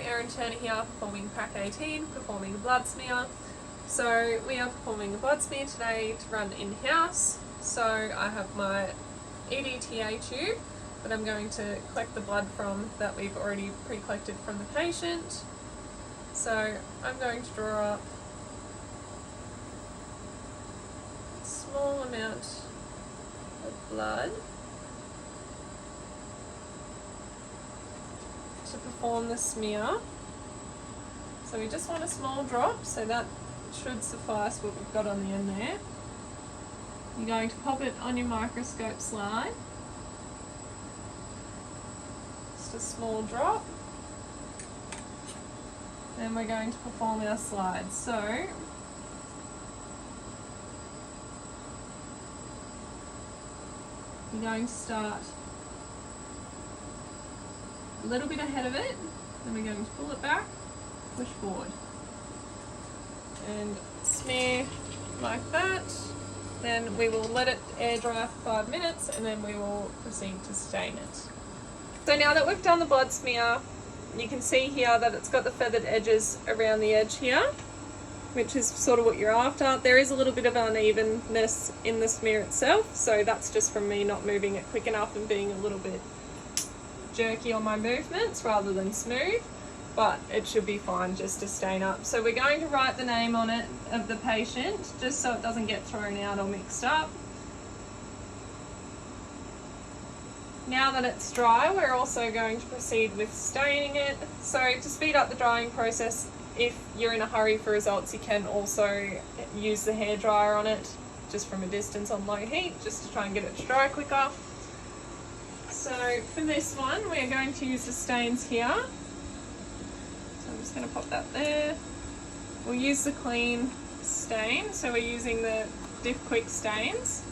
Erin here, performing Prac 18, performing a blood smear. So we are performing a blood smear today to run in-house. So I have my EDTA tube that I'm going to collect the blood from that we've already pre-collected from the patient. So I'm going to draw up a small amount of blood to perform the smear. So we just want a small drop, so that should suffice what we've got on the end there. You're going to pop it on your microscope slide. Just a small drop. Then we're going to perform our slide. So you're going to start a little bit ahead of it, then we're going to pull it back, push forward, and smear like that. Then we will let it air dry for 5 minutes and then we will proceed to stain it. So now that we've done the blood smear, you can see here that it's got the feathered edges around the edge here, which is sort of what you're after. There is a little bit of unevenness in the smear itself, so that's just from me not moving it quick enough and being a little bit jerky on my movements rather than smooth, but it should be fine just to stain up. So we're going to write the name on it of the patient just so it doesn't get thrown out or mixed up. Now that it's dry, we're also going to proceed with staining it. So to speed up the drying process, if you're in a hurry for results, you can also use the hairdryer on it just from a distance on low heat, just to try and get it to dry quicker. So for this one, we're going to use the stains here. So I'm just going to pop that there. We'll use the clean stain, so we're using the Diff Quick stains.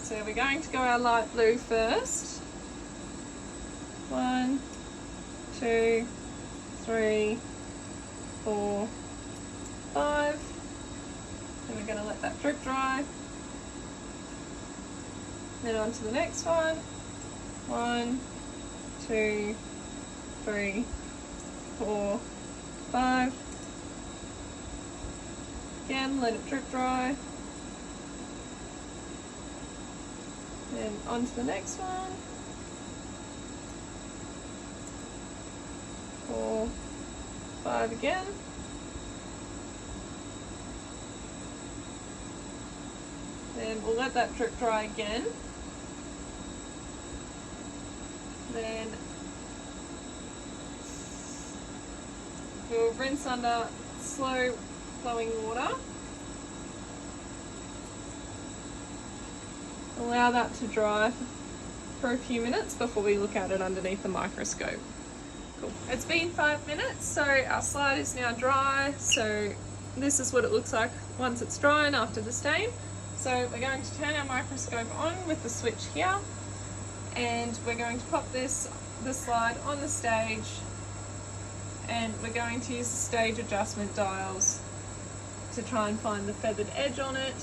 So we're going to go our light blue first. 1, 2, 3, 4, 5. Then we're going to let that drip dry. Then on to the next one. 1, 2, 3, 4, 5. Again, let it drip dry. Then on to the next one. 4, 5 again. Then we'll let that drip dry again. Then we'll rinse under slow flowing water. Allow that to dry for a few minutes before we look at it underneath the microscope. Cool. It's been 5 minutes, so our slide is now dry. So this is what it looks like once it's dry and after the stain. So we're going to turn our microscope on with the switch here, and we're going to pop the slide on the stage, and we're going to use the stage adjustment dials to try and find the feathered edge on it.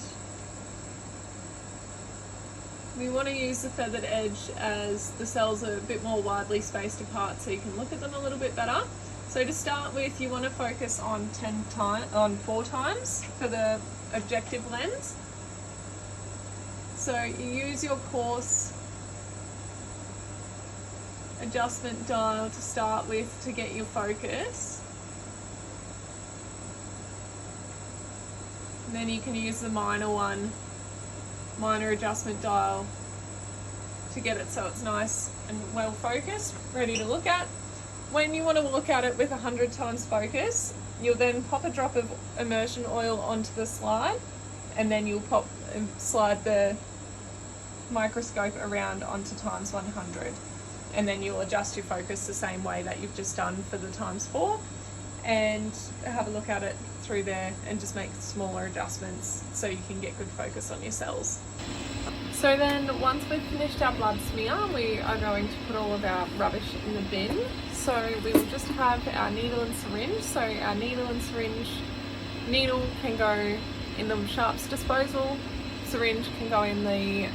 We want to use the feathered edge as the cells are a bit more widely spaced apart so you can look at them a little bit better. So to start with, you want to focus on 4 times for the objective lens. So you use your coarse adjustment dial to start with to get your focus. And then you can use the minor adjustment dial to get it so it's nice and well focused, ready to look at. When you want to look at it with 100 times focus, you'll then pop a drop of immersion oil onto the slide, and then you'll slide the microscope around onto times 100, and then you'll adjust your focus the same way that you've just done for the times 4, and have a look at it through there and just make smaller adjustments so you can get good focus on your cells. So then once we've finished our blood smear, we are going to put all of our rubbish in the bin. So we will just have our needle and syringe. So our needle and syringe, needle can go in the sharps disposal, syringe can go in the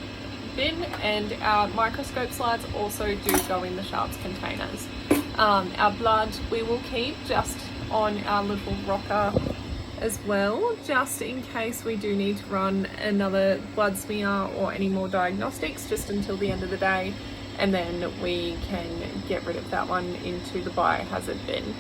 bin, and our microscope slides also do go in the sharps containers. Our blood we will keep just on our little rocker as well, just in case we do need to run another blood smear or any more diagnostics, just until the end of the day, and then we can get rid of that one into the biohazard bin.